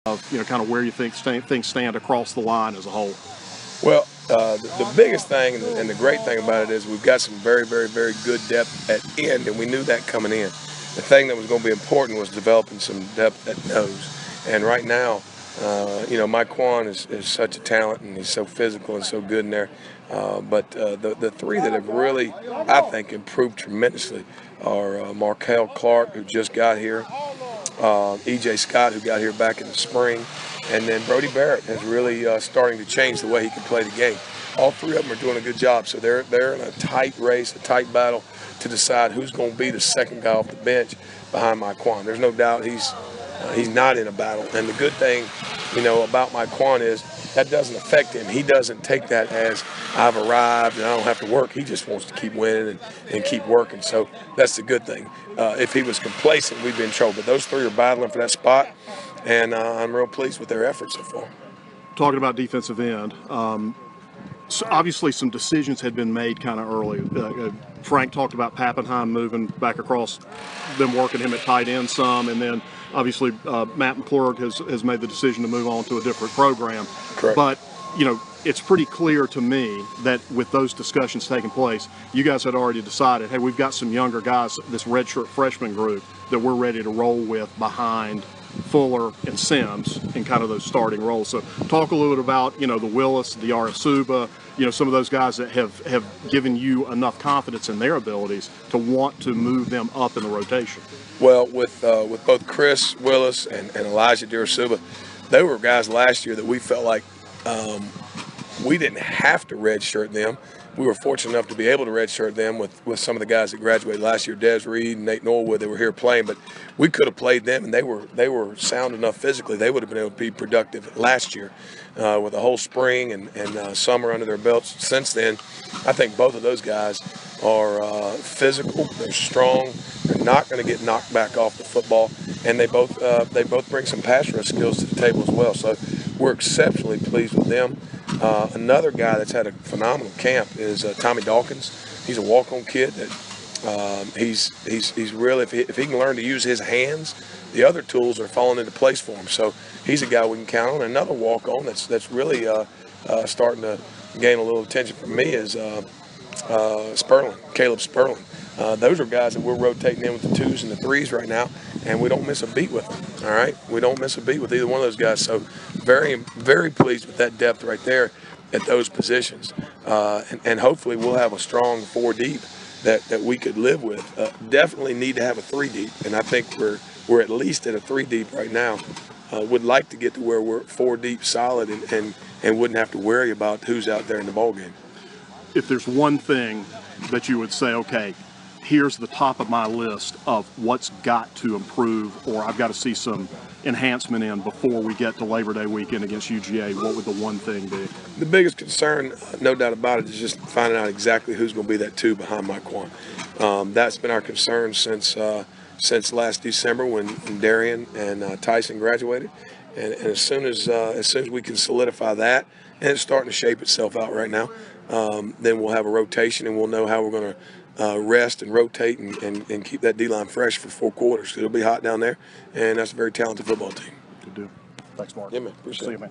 of kind of where you think things stand across the line as a whole? Well, the biggest thing and the great thing about it is we've got some very, very, very good depth at end, and we knew that coming in. The thing that was going to be important was developing some depth at nose. And right now, Mike Quan is such a talent, and he's so physical and so good in there. But the three that have really, I think, improved tremendously are Markel Clark, who just got here, E.J. Scott, who got here back in the spring, and then Brody Barrett is really starting to change the way he can play the game. All three of them are doing a good job, so they're in a tight race, a tight battle to decide who's going to be the second guy off the bench behind Mike Quan. There's no doubt he's not in a battle, and the good thing, about Mike Quan is that doesn't affect him. He doesn't take that as I've arrived and I don't have to work. He just wants to keep winning and keep working. So that's the good thing. If he was complacent, we'd be in trouble. But those three are battling for that spot, and I'm real pleased with their efforts so far. Talking about defensive end, so obviously some decisions had been made kind of early. Frank talked about Pappenheim moving back across, them working him at tight end some, and then obviously Matt McClurg has made the decision to move on to a different program. Correct. But, it's pretty clear to me that with those discussions taking place, you guys had already decided, hey, we've got some younger guys, this redshirt freshman group, that we're ready to roll with behind Fuller and Sims in kind of those starting roles. So talk a little bit about, the Willis, the Arasuba, some of those guys that have given you enough confidence in their abilities to want to move them up in the rotation. Well, with both Chris Willis and Elijah Arasuba, they were guys last year that we felt like we didn't have to redshirt them. We were fortunate enough to be able to redshirt them with some of the guys that graduated last year, Des Reed and Nate Norwood. They were here playing, but we could have played them, and they were sound enough physically. They would have been able to be productive last year with a whole spring and summer under their belts. Since then, I think both of those guys are physical. They're strong. They're not going to get knocked back off the football, and they both bring some pass rush skills to the table as well. So we're exceptionally pleased with them. Another guy that's had a phenomenal camp is Tommy Dawkins. He's a walk-on kid that he's really, if he can learn to use his hands, the other tools are falling into place for him. So he's a guy we can count on. Another walk-on that's really starting to gain a little attention from me is Sperling, Caleb Sperling. Those are guys that we're rotating in with the 2s and the 3s right now, and we don't miss a beat with them, all right? We don't miss a beat with either one of those guys, so very, very pleased with that depth right there at those positions. And hopefully we'll have a strong 4 deep that we could live with. Definitely need to have a 3 deep, and I think we're at least at a 3 deep right now. Would like to get to where we're 4 deep solid and wouldn't have to worry about who's out there in the ballgame. If there's one thing that you would say, okay, here's the top of my list of what's got to improve, or I've got to see some enhancement in before we get to Labor Day weekend against UGA, what would the one thing be? The biggest concern, no doubt about it, is just finding out exactly who's going to be that 2 behind Mike Quan. That's been our concern since last December when Darian and Tyson graduated, and as soon as we can solidify that, and it's starting to shape itself out right now, then we'll have a rotation and we'll know how we're going to rest and rotate and keep that D-line fresh for 4 quarters. It'll be hot down there, and that's a very talented football team. Good deal. Thanks, Mark. Yeah, man. Appreciate it. See you, man.